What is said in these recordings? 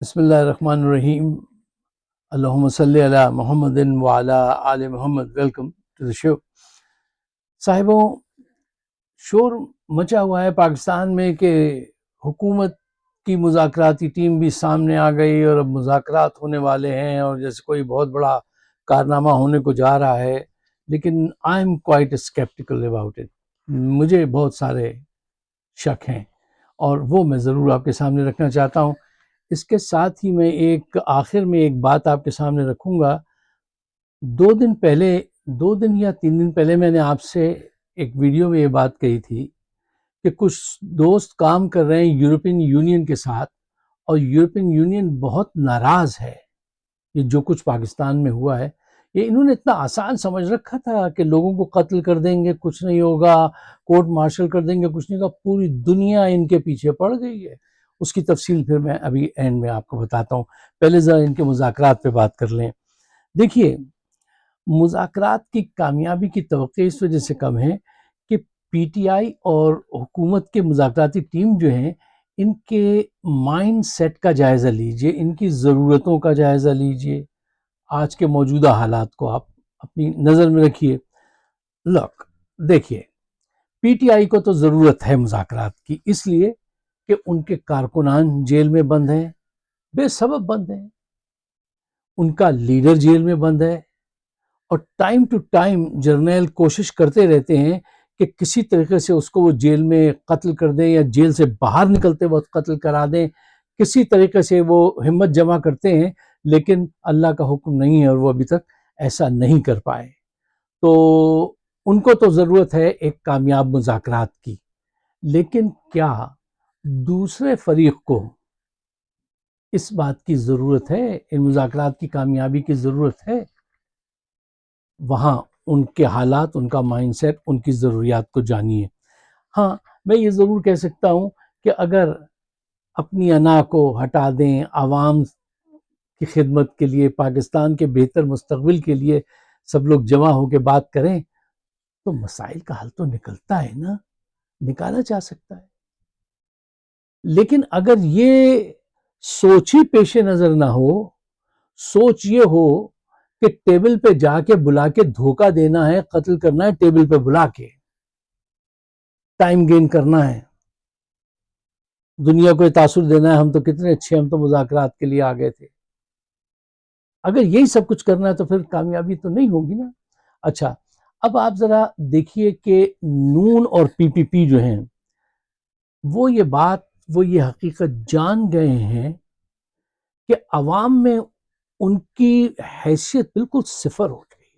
بسم اللہ الرحمن الرحیم. اللہم صلی علی محمد وعلی آل محمد. ویلکم ٹو دا شو. صاحبوں، شور مچا ہوا ہے پاکستان میں کہ حکومت کی مذاکراتی ٹیم بھی سامنے آ گئی اور اب مذاکرات ہونے والے ہیں اور جیسے کوئی بہت بڑا کارنامہ ہونے کو جا رہا ہے. لیکن I am quite sceptical about it. مجھے بہت سارے شک ہیں اور وہ میں ضرور آپ کے سامنے رکھنا چاہتا ہوں. اس کے ساتھ ہی میں آخر میں ایک بات آپ کے سامنے رکھوں گا. 2 دن یا 3 دن پہلے میں نے آپ سے ایک ویڈیو میں یہ بات کہی تھی کہ کچھ دوست کام کر رہے ہیں یورپین یونین کے ساتھ اور یورپین یونین بہت ناراض ہے. یہ جو کچھ پاکستان میں ہوا ہے یہ انہوں نے اتنا آسان سمجھ رکھا تھا کہ لوگوں کو قتل کر دیں گے کچھ نہیں ہوگا، کورٹ مارشل کر دیں گے کچھ نہیں ہوگا. پوری دنیا ان کے پیچھے پڑ گئی ہے. اس کی تفصیل پھر میں ابھی اینڈ میں آپ کو بتاتا ہوں. پہلے ذرا ان کے مذاکرات پہ بات کر لیں. دیکھیے، مذاکرات کی کامیابی کی توقع اس وجہ سے کم ہے کہ پی ٹی آئی اور حکومت کے مذاکراتی ٹیم جو ہیں ان کے مائنڈ سیٹ کا جائزہ لیجئے، ان کی ضرورتوں کا جائزہ لیجئے. آج کے موجودہ حالات کو آپ اپنی نظر میں رکھیے. دیکھیے، پی ٹی آئی کو تو ضرورت ہے مذاکرات کی، اس لیے کہ ان کے کارکنان جیل میں بند ہیں، بے سبب بند ہیں. ان کا لیڈر جیل میں بند ہے اور ٹائم ٹو ٹائم جرنیل کوشش کرتے رہتے ہیں کہ کسی طریقے سے اس کو وہ جیل میں قتل کر دیں یا جیل سے باہر نکلتے وقت قتل کرا دیں. کسی طریقے سے وہ ہمت جمع کرتے ہیں لیکن اللہ کا حکم نہیں ہے اور وہ ابھی تک ایسا نہیں کر پائے. تو ان کو تو ضرورت ہے ایک کامیاب مذاکرات کی، لیکن کیا دوسرے فریق کو اس بات کی ضرورت ہے، ان مذاکرات کی کامیابی کی ضرورت ہے؟ وہاں ان کے حالات، ان کا مائنڈ سیٹ، ان کی ضروریات کو جانیے. ہاں، میں یہ ضرور کہہ سکتا ہوں کہ اگر اپنی انا کو ہٹا دیں، عوام کی خدمت کے لیے، پاکستان کے بہتر مستقبل کے لیے سب لوگ جمع ہو کے بات کریں تو مسائل کا حل تو نکلتا ہے نا، نکالا جا سکتا ہے. لیکن اگر یہ سوچ ہی پیش نظر نہ ہو، سوچ یہ ہو کہ ٹیبل پہ جا کے بلا کے دھوکہ دینا ہے، قتل کرنا ہے، ٹیبل پہ بلا کے ٹائم گین کرنا ہے، دنیا کو یہ تاثر دینا ہے ہم تو کتنے اچھے، ہم تو مذاکرات کے لیے آ گئے تھے. اگر یہی سب کچھ کرنا ہے تو پھر کامیابی تو نہیں ہوگی نا. اچھا، اب آپ ذرا دیکھیے کہ نون اور پی پی پی جو ہیں وہ یہ حقیقت جان گئے ہیں کہ عوام میں ان کی حیثیت بالکل صفر ہو گئی.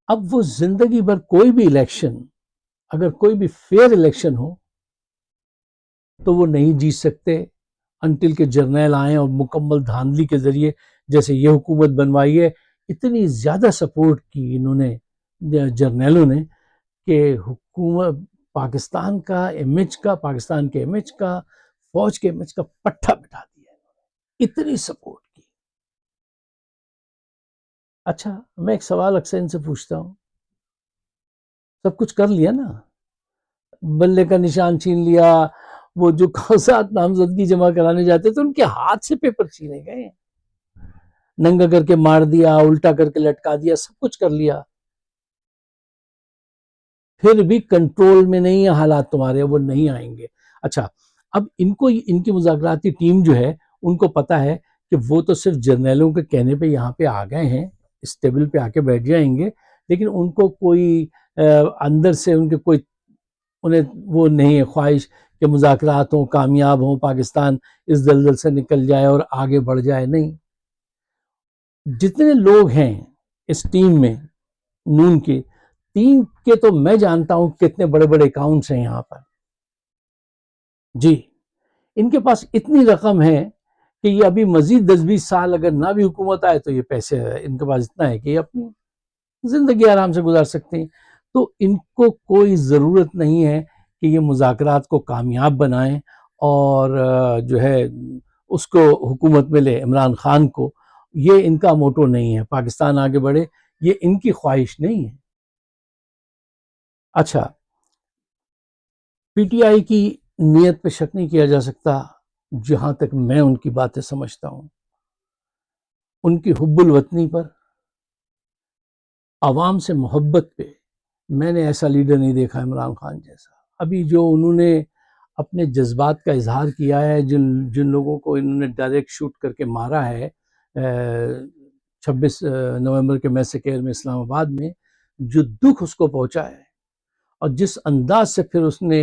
اب وہ زندگی بھر کوئی بھی الیکشن، اگر کوئی بھی فیئر الیکشن ہو تو وہ نہیں جیت سکتے انٹل کہ جرنیل آئیں اور مکمل دھاندلی کے ذریعے جیسے یہ حکومت بنوائی ہے. اتنی زیادہ سپورٹ کی انہوں نے جرنیلوں نے کہ حکومت پاکستان کے امیج کا، فوج کے امیج کا پٹھا بٹھا دیا. اتنی سپورٹ کی. اچھا، میں ایک سوال اکثر ان سے پوچھتا ہوں، سب کچھ کر لیا نا، بلے کا نشان چھین لیا، وہ جو کاغذات نامزدگی جمع کرانے جاتے تو ان کے ہاتھ سے پیپر چھینے گئے، ننگا کر کے مار دیا، الٹا کر کے لٹکا دیا، سب کچھ کر لیا، پھر بھی کنٹرول میں نہیں حالات تمہارے، وہ نہیں آئیں گے. اچھا، اب ان کی مذاکراتی ٹیم جو ہے ان کو پتا ہے کہ وہ تو صرف جرنیلوں کے کہنے پہ یہاں پہ آ گئے ہیں، اس ٹیبل پہ آ کے بیٹھ جائیں گے، لیکن ان کو کوئی اندر سے انہیں وہ نہیں ہے خواہش کہ مذاکرات ہوں، کامیاب ہوں، پاکستان اس دلدل سے نکل جائے اور آگے بڑھ جائے. نہیں، جتنے لوگ ہیں اس ٹیم میں نون کے ٹیم کے تو میں جانتا ہوں کتنے بڑے بڑے اکاؤنٹس ہیں یہاں پر. جی، ان کے پاس اتنی رقم ہے کہ یہ ابھی مزید 10-20 سال اگر نہ بھی حکومت آئے تو یہ پیسے ان کے پاس اتنا ہے کہ یہ اپنی زندگی آرام سے گزار سکتے ہیں. تو ان کو کوئی ضرورت نہیں ہے کہ یہ مذاکرات کو کامیاب بنائیں اور جو ہے اس کو حکومت میں لے عمران خان کو. یہ ان کا موٹو نہیں ہے، پاکستان آگے بڑھے، یہ ان کی خواہش نہیں ہے. اچھا، پی ٹی آئی کی نیت پہ شک نہیں کیا جا سکتا. جہاں تک میں ان کی باتیں سمجھتا ہوں، ان کی حب الوطنی پر، عوام سے محبت پہ میں نے ایسا لیڈر نہیں دیکھا عمران خان جیسا۔ ابھی جو انہوں نے اپنے جذبات کا اظہار کیا ہے، جن لوگوں کو انہوں نے ڈائریکٹ شوٹ کر کے مارا ہے 26 نومبر کے میسیکر میں اسلام آباد میں، جو دکھ اس کو پہنچا ہے اور جس انداز سے پھر اس نے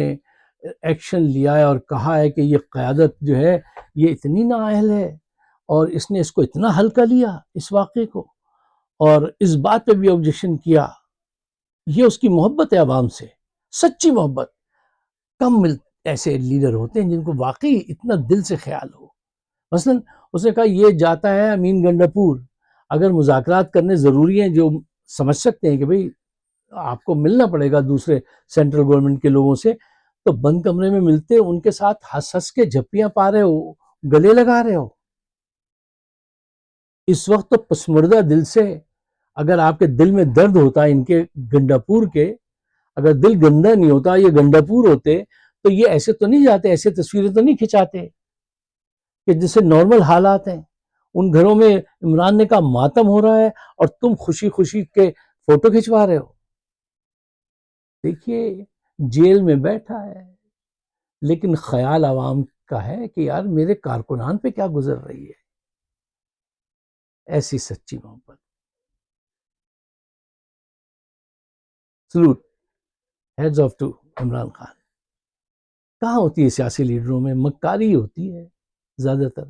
ایکشن لیا ہے اور کہا ہے کہ یہ قیادت جو ہے یہ اتنی نااہل ہے، اور اس نے اس کو اتنا ہلکا لیا اس واقعے کو، اور اس بات پہ بھی آبجیکشن کیا۔ یہ اس کی محبت ہے عوام سے، سچی محبت۔ کم ایسے لیڈر ہوتے ہیں جن کو واقعی اتنا دل سے خیال ہو۔ مثلا اس نے کہا یہ جاتا ہے امین گنڈاپور، اگر مذاکرات کرنے ضروری ہیں، جو سمجھ سکتے ہیں کہ بھئی آپ کو ملنا پڑے گا دوسرے سینٹرل گورنمنٹ کے لوگوں سے، تو بند کمرے میں ملتے، ان کے ساتھ ہنس ہنس کے جھپیاں پا رہے ہو، گلے لگا رہے ہو۔ اس وقت تو پسمردہ دل سے، اگر آپ کے دل میں درد ہوتا ان کے گنڈاپور کے، اگر دل گندا نہیں ہوتا، یہ گنڈاپور ہوتے، تو یہ ایسے تو نہیں جاتے، ایسے تصویریں تو نہیں کھنچاتے کہ جیسے نارمل حالات ہیں۔ ان گھروں میں عمران نے کہا ماتم ہو رہا ہے اور تم خوشی خوشی کے فوٹو کھنچوا رہے ہو۔ دیکھیے جیل میں بیٹھا ہے، لیکن خیال عوام کا ہے کہ یار میرے کارکنان پہ کیا گزر رہی ہے۔ ایسی سچی محبت۔ Salute, hats off to Imran Khan. کہاں ہوتی ہے سیاسی لیڈروں میں؟ مکاری ہوتی ہے زیادہ تر۔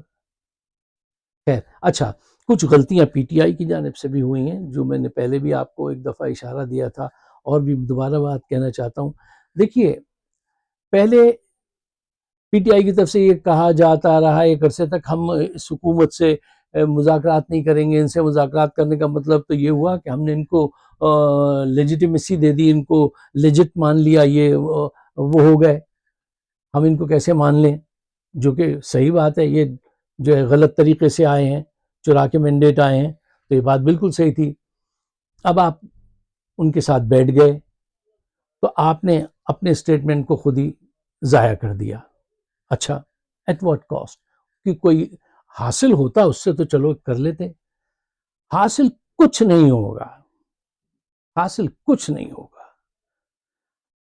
خیر، اچھا، کچھ غلطیاں پی ٹی آئی کی جانب سے بھی ہوئی ہیں، جو میں نے پہلے بھی آپ کو ایک دفعہ اشارہ دیا تھا، اور بھی دوبارہ بات کہنا چاہتا ہوں۔ دیکھیے پہلے پی ٹی آئی کی طرف سے یہ کہا جاتا رہا ایک عرصے تک، ہم اس حکومت سے مذاکرات نہیں کریں گے، ان سے مذاکرات کرنے کا مطلب تو یہ ہوا کہ ہم نے ان کو لیجیٹیمیسی دے دی، ان کو لیجٹ مان لیا، یہ وہ ہو گئے، ہم ان کو کیسے مان لیں؟ جو کہ صحیح بات ہے، یہ جو ہے غلط طریقے سے آئے ہیں، چرا کے مینڈیٹ آئے ہیں، تو یہ بات بالکل صحیح تھی۔ اب آپ ان کے ساتھ بیٹھ گئے تو آپ نے اپنے اسٹیٹمنٹ کو خود ہی ضائع کر دیا۔ اچھا، ایٹ واٹ کاسٹ؟ کہ کوئی حاصل ہوتا اس سے تو چلو کر لیتے۔ حاصل کچھ نہیں ہوگا، حاصل کچھ نہیں ہوگا۔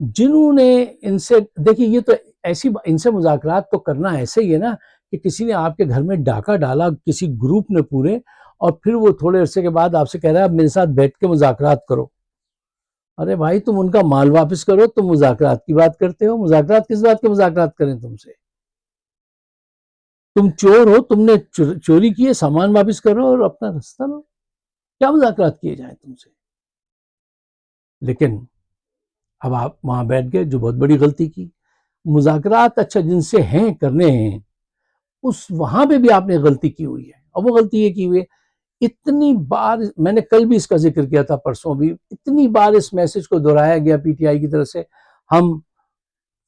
جنہوں نے ان سے، دیکھیے یہ تو ایسی، ان سے مذاکرات تو کرنا ایسے ہی ہے نا کہ کسی نے آپ کے گھر میں ڈاکہ ڈالا، کسی گروپ نے پورے، اور پھر وہ تھوڑے عرصے کے بعد آپ سے کہہ رہا ہے اب میرے ساتھ بیٹھ کے مذاکرات کرو۔ ارے بھائی تم ان کا مال واپس کرو، تم مذاکرات کی بات کرتے ہو؟ مذاکرات کس بات کے مذاکرات کریں تم سے؟ تم چور ہو، تم نے چوری کی ہے، سامان واپس کرو اور اپنا راستہ لو۔ کیا مذاکرات کیے جائیں تم سے؟ لیکن اب آپ وہاں بیٹھ گئے، جو بہت بڑی غلطی کی۔ مذاکرات اچھا جن سے ہیں کرنے ہیں، اس وہاں پہ بھی آپ نے غلطی کی ہوئی ہے، اور وہ غلطی یہ کی ہوئی ہے، اتنی بار میں نے کل بھی اس کا ذکر کیا تھا، پرسوں بھی، اتنی بار اس میسج کو دہرایا گیا پی ٹی آئی کی طرف سے، ہم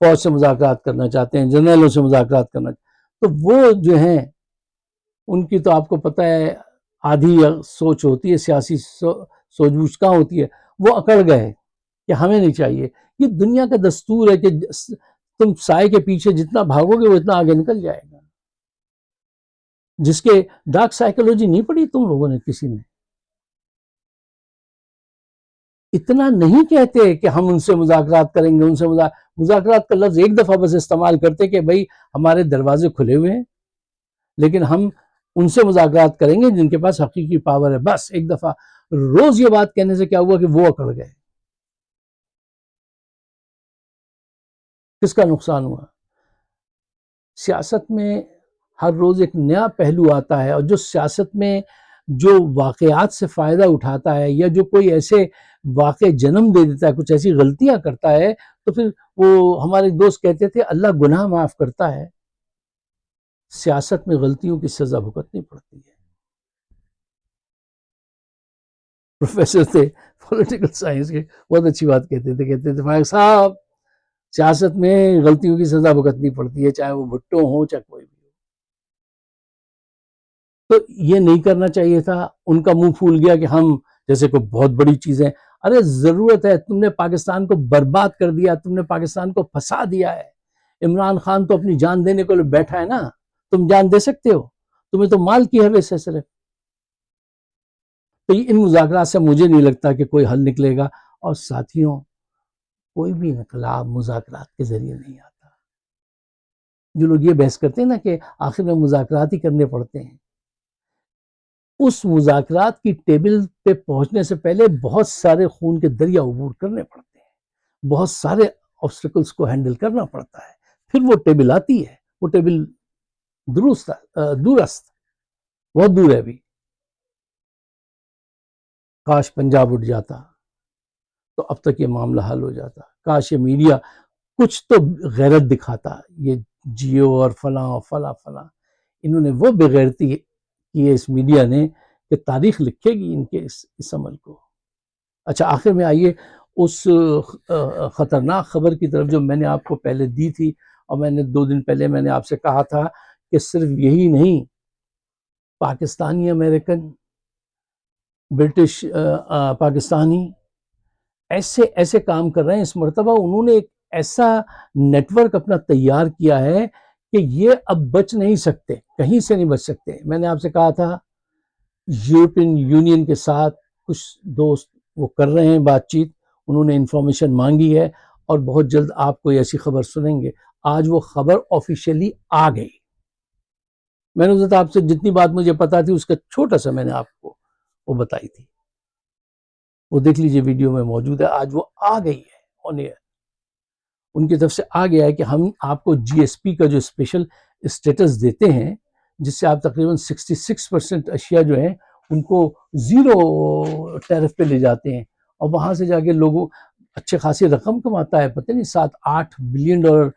فوج سے مذاکرات کرنا چاہتے ہیں، جنرلوں سے مذاکرات کرنا چاہتے ہیں، تو وہ جو ہیں ان کی تو آپ کو پتہ ہے آدھی سوچ ہوتی ہے، سیاسی سوچ بوجھ کہاں ہوتی ہے، وہ اکڑ گئے کہ ہمیں نہیں چاہیے۔ یہ دنیا کا دستور ہے کہ تم سائے کے پیچھے جتنا بھاگو گے وہ اتنا آگے نکل جائے گا۔ جس کے ڈارک سائیکولوجی نہیں پڑھی تم لوگوں نے کسی نے؟ اتنا نہیں کہتے کہ ہم ان سے مذاکرات کریں گے، ان سے مذاکرات کا لفظ ایک دفعہ بس استعمال کرتے کہ بھائی ہمارے دروازے کھلے ہوئے ہیں، لیکن ہم ان سے مذاکرات کریں گے جن کے پاس حقیقی پاور ہے۔ بس ایک دفعہ، روز یہ بات کہنے سے کیا ہوا کہ وہ اکڑ گئے۔ کس کا نقصان ہوا؟ سیاست میں ہر روز ایک نیا پہلو آتا ہے، اور جو سیاست میں جو واقعات سے فائدہ اٹھاتا ہے، یا جو کوئی ایسے واقع جنم دے دیتا ہے، کچھ ایسی غلطیاں کرتا ہے، تو پھر وہ ہمارے دوست کہتے تھے اللہ گناہ معاف کرتا ہے۔ سیاست میں غلطیوں کی سزا بھگتنی پڑتی ہے۔ پروفیسر تھے پولیٹیکل سائنس کے، بہت اچھی بات کہتے تھے فائق صاحب سیاست میں غلطیوں کی سزا بھگتنی پڑتی ہے، چاہے وہ بھٹو ہوں چاہے کوئی بھی ہو۔ تو یہ نہیں کرنا چاہیے تھا۔ ان کا منہ پھول گیا کہ ہم جیسے کوئی بہت بڑی چیزیں، ارے ضرورت ہے، تم نے پاکستان کو برباد کر دیا، تم نے پاکستان کو پھنسا دیا ہے۔ عمران خان تو اپنی جان دینے کو بیٹھا ہے نا، تم جان دے سکتے ہو؟ تمہیں تو مال کی حوث ہے صرف. تو ان مذاکرات سے مجھے نہیں لگتا کہ کوئی حل نکلے گا. اور ساتھیوں، کوئی بھی انقلاب مذاکرات کے ذریعے نہیں آتا. جو لوگ یہ بحث کرتے ہیں نا کہ آخر میں مذاکرات ہی کرنے پڑتے ہیں، اس مذاکرات کی ٹیبل پہ پہنچنے سے پہلے بہت سارے خون کے دریا عبور کرنے پڑتے ہیں، بہت سارے آبسٹیکلز کو ہینڈل کرنا پڑتا ہے، پھر وہ ٹیبل آتی ہے. وہ ٹیبل دورست، بہت دور ہے ابھی. کاش پنجاب اٹھ جاتا تو اب تک یہ معاملہ حل ہو جاتا. کاش یہ میڈیا کچھ تو غیرت دکھاتا. یہ جیو اور فلاں فلاں فلاں، انہوں نے وہ بغیرتی کی ہے اس میڈیا نے کہ تاریخ لکھے گی ان کے اس عمل کو. اچھا، آخر میں آئیے اس خطرناک خبر کی طرف جو میں نے آپ کو پہلے دی تھی، اور میں نے 2 دن پہلے میں نے آپ سے کہا تھا کہ صرف یہی نہیں، پاکستانی امریکن، برٹش پاکستانی ایسے کام کر رہے ہیں. اس مرتبہ انہوں نے ایک ایسا نیٹ ورک اپنا تیار کیا ہے کہ یہ اب بچ نہیں سکتے، کہیں سے نہیں بچ سکتے. میں نے آپ سے کہا تھا یورپین یونین کے ساتھ کچھ دوست وہ کر رہے ہیں بات چیت، انہوں نے انفارمیشن مانگی ہے اور بہت جلد آپ کو ایسی خبر سنیں گے. آج وہ خبر آفیشیلی آ گئی. میں نے آپ سے جتنی بات مجھے پتا تھی اس کا چھوٹا سا میں نے آپ کو وہ بتائی تھی، وہ دیکھ لیجئے، ویڈیو میں موجود ہے. آج وہ آ گئی ہے آن ایئر. ان کی طرف سے آ گیا ہے کہ ہم آپ کو جی ایس پی کا جو اسپیشل اسٹیٹس دیتے ہیں، جس سے آپ تقریباً 66% اشیاء جو ہیں ان کو 0 ٹیرف پہ لے جاتے ہیں، اور وہاں سے جا کے لوگوں اچھے خاصی رقم کماتا ہے. پتہ نہیں 7-8 بلین ڈالر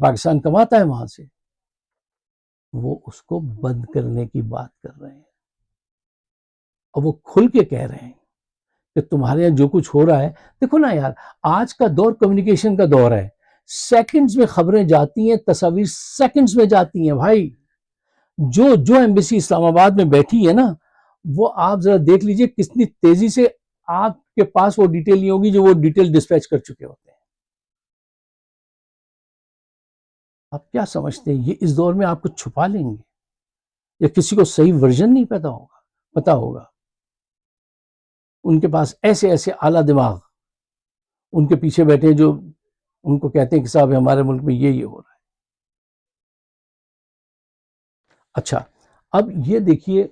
پاکستان کماتا ہے وہاں سے. وہ اس کو بند کرنے کی بات کر رہے ہیں، اور وہ کھل کے کہہ رہے ہیں کہ تمہارے یہاں جو کچھ ہو رہا ہے. دیکھو نا یار، آج کا دور کمیونیکیشن کا دور ہے. سیکنڈز میں خبریں جاتی ہیں، تصاویر سیکنڈز میں جاتی ہیں بھائی. جو ایمبیسی اسلام آباد میں بیٹھی ہے نا، وہ آپ ذرا دیکھ لیجئے کتنی تیزی سے آپ کے پاس وہ ڈیٹیل نہیں ہوگی جو وہ ڈیٹیل ڈسپیچ کر چکے ہوتے ہیں. آپ کیا سمجھتے ہیں یہ اس دور میں آپ کو چھپا لیں گے؟ یا کسی کو صحیح ورژن نہیں پتا ہوگا؟ ان کے پاس ایسے اعلیٰ دماغ ان کے پیچھے بیٹھے ہیں جو ان کو کہتے ہیں کہ صاحب ہمارے ملک میں یہ ہو رہا ہے. اچھا، اب یہ دیکھیے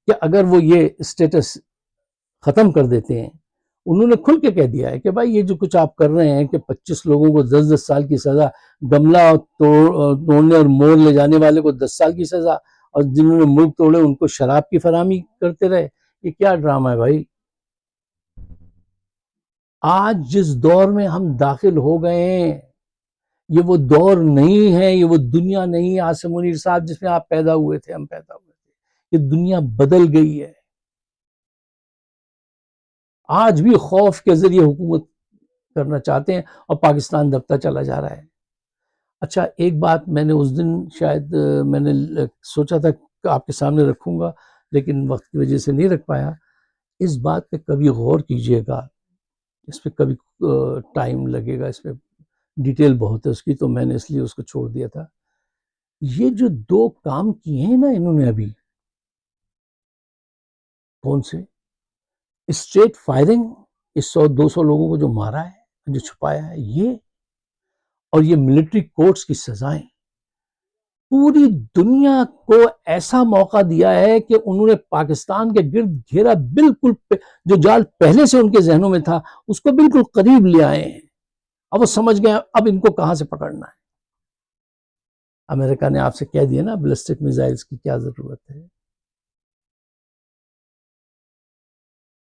کہ اگر وہ یہ اسٹیٹس ختم کر دیتے ہیں، انہوں نے کھل کے کہہ دیا ہے کہ بھائی یہ جو کچھ آپ کر رہے ہیں کہ 25 لوگوں کو 10 سال کی سزا، گملہ توڑنے اور مور لے جانے والے کو 10 سال کی سزا، اور جنہوں نے ملک توڑے ان کو شراب کی فراہمی کرتے رہے. یہ کیا ڈرامہ ہے بھائی؟ آج جس دور میں ہم داخل ہو گئے ہیں، یہ وہ دور نہیں ہے، یہ وہ دنیا نہیں ہے عاصم منیر صاحب جس میں آپ پیدا ہوئے تھے، ہم پیدا ہوئے تھے. یہ دنیا بدل گئی ہے. آج بھی خوف کے ذریعے حکومت کرنا چاہتے ہیں اور پاکستان دبتا چلا جا رہا ہے. اچھا، ایک بات میں نے اس دن شاید میں نے سوچا تھا کہ آپ کے سامنے رکھوں گا، لیکن وقت کی وجہ سے نہیں رکھ پایا. اس بات پہ کبھی غور کیجئے گا، اس پہ کبھی ٹائم لگے گا، اس پہ ڈیٹیل بہت ہے اس کی، تو میں نے اس لیے اس کو چھوڑ دیا تھا. یہ جو 2 کام کیے ہیں نا انہوں نے ابھی، کون سے؟ اسٹریٹ فائرنگ، اس 100-200 لوگوں کو جو مارا ہے، جو چھپایا ہے، یہ اور یہ ملٹری کورٹس کی سزائیں پوری دنیا کو ایسا موقع دیا ہے کہ انہوں نے پاکستان کے گرد گھیرا، بالکل جو جال پہلے سے ان کے ذہنوں میں تھا اس کو بالکل قریب لے آئے ہیں. اب وہ سمجھ گئے اب ان کو کہاں سے پکڑنا ہے. امریکہ نے آپ سے کہہ دیا نا بیلسٹک میزائلز کی کیا ضرورت ہے.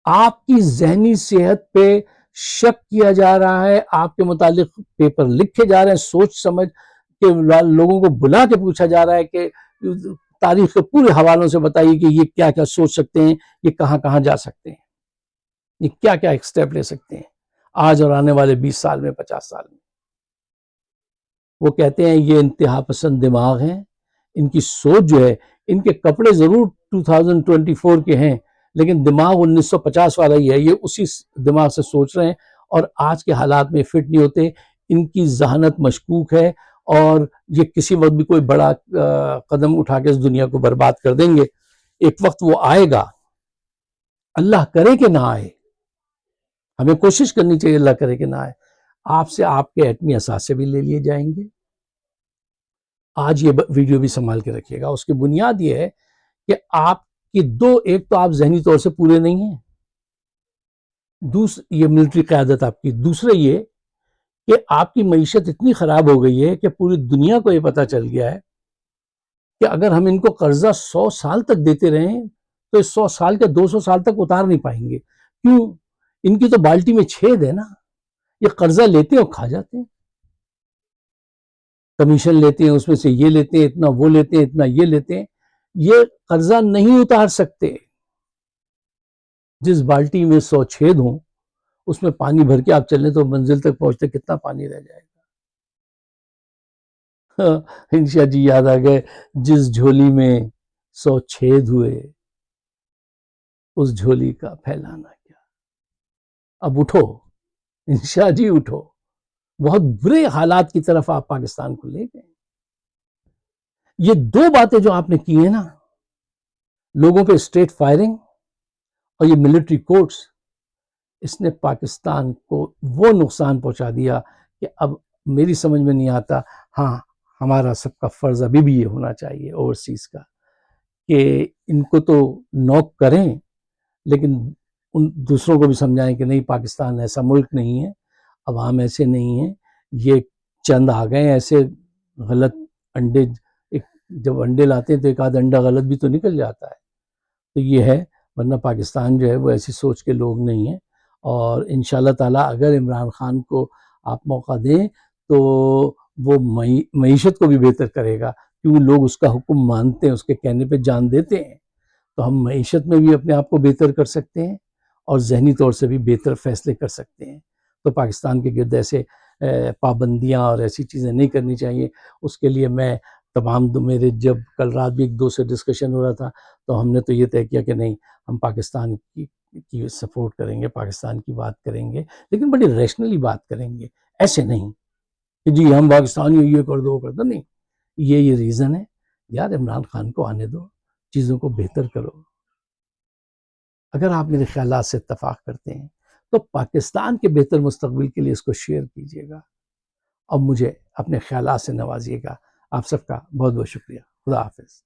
آپ کی ذہنی صحت پہ شک کیا جا رہا ہے، آپ کے متعلق پیپر لکھے جا رہے ہیں سوچ سمجھ کہ لوگوں کو بلا کے پوچھا جا رہا ہے کہ تاریخ کے پورے حوالوں سے بتائیے کہ یہ کیا کیا سوچ سکتے ہیں، یہ کہاں کہاں جا سکتے ہیں، یہ کیا کیا اسٹیپ لے سکتے ہیں آج اور آنے والے 20 سال میں، 50 سال میں. وہ کہتے ہیں یہ انتہا پسند دماغ ہیں، ان کی سوچ جو ہے، ان کے کپڑے ضرور 2024 کے ہیں لیکن دماغ 1950 والا ہی ہے. یہ اسی دماغ سے سوچ رہے ہیں اور آج کے حالات میں فٹ نہیں ہوتے. ان کی ذہانت مشکوک ہے اور یہ کسی وقت بھی کوئی بڑا قدم اٹھا کے اس دنیا کو برباد کر دیں گے. ایک وقت وہ آئے گا، اللہ کرے کہ نہ آئے، ہمیں کوشش کرنی چاہیے اللہ کرے کہ نہ آئے. آپ سے آپ کے ایٹمی اثاثے بھی لے لیے جائیں گے. آج یہ ویڈیو بھی سنبھال کے رکھیے گا. اس کی بنیاد یہ ہے کہ آپ کی ایک تو آپ ذہنی طور سے پورے نہیں ہیں، یہ ملٹری قیادت آپ کی. دوسرے یہ کہ آپ کی معیشت اتنی خراب ہو گئی ہے کہ پوری دنیا کو یہ پتا چل گیا ہے کہ اگر ہم ان کو قرضہ 100 سال تک دیتے رہیں تو اس 100 سال کے 200 سال تک اتار نہیں پائیں گے. کیوں؟ ان کی تو بالٹی میں چھید ہے نا. یہ قرضہ لیتے ہیں اور کھا جاتے ہیں، کمیشن لیتے ہیں، اس میں سے یہ لیتے ہیں اتنا، وہ لیتے ہیں اتنا، یہ لیتے ہیں. یہ قرضہ نہیں اتار سکتے. جس بالٹی میں 100 چھید ہوں اس میں پانی بھر کے آپ چلیں تو منزل تک پہنچتے کتنا پانی رہ جائے گا. انشاء جی یاد آ گئے، جس جھولی میں 100 چھید ہوئے اس جھولی کا پھیلانا کیا. اب اٹھو انشاء جی، اٹھو. بہت برے حالات کی طرف آپ پاکستان کو لے گئے. یہ 2 باتیں جو آپ نے کی ہیں نا، لوگوں پہ اسٹریٹ فائرنگ اور یہ ملٹری کورٹس، اس نے پاکستان کو وہ نقصان پہنچا دیا کہ اب میری سمجھ میں نہیں آتا. ہاں، ہمارا سب کا فرض ابھی بھی یہ ہونا چاہیے اوورسیز کا کہ ان کو تو نوک کریں، لیکن ان دوسروں کو بھی سمجھائیں کہ نہیں، پاکستان ایسا ملک نہیں ہے، عوام ایسے نہیں ہیں. یہ چند آ گئے ایسے غلط انڈے، جب انڈے لاتے ہیں تو ایک آدھ انڈا غلط بھی تو نکل جاتا ہے. تو یہ ہے، ورنہ پاکستان جو ہے وہ ایسی سوچ کے لوگ نہیں ہیں. اور انشاءاللہ تعالیٰ اگر عمران خان کو آپ موقع دیں تو وہ معیشت کو بھی بہتر کرے گا، کیونکہ لوگ اس کا حکم مانتے ہیں، اس کے کہنے پہ جان دیتے ہیں. تو ہم معیشت میں بھی اپنے آپ کو بہتر کر سکتے ہیں اور ذہنی طور سے بھی بہتر فیصلے کر سکتے ہیں. تو پاکستان کے گرد ایسے پابندیاں اور ایسی چیزیں نہیں کرنی چاہیے. اس کے لیے میں میرے جب کل رات بھی ایک دو سے ڈسکشن ہو رہا تھا تو ہم نے تو یہ طے کیا کہ نہیں، ہم پاکستان کی سپورٹ کریں گے، پاکستان کی بات کریں گے، لیکن بڑی ریشنلی بات کریں گے. ایسے نہیں کہ جی ہم پاکستانی یہ کر دو وہ کر دو. نہیں، یہ ریزن ہے. یار عمران خان کو آنے دو، چیزوں کو بہتر کرو. اگر آپ میرے خیالات سے اتفاق کرتے ہیں تو پاکستان کے بہتر مستقبل کے لیے اس کو شیئر کیجیے گا اور مجھے اپنے خیالات سے نوازیے گا. آپ سب کا بہت بہت شکریہ. خدا حافظ.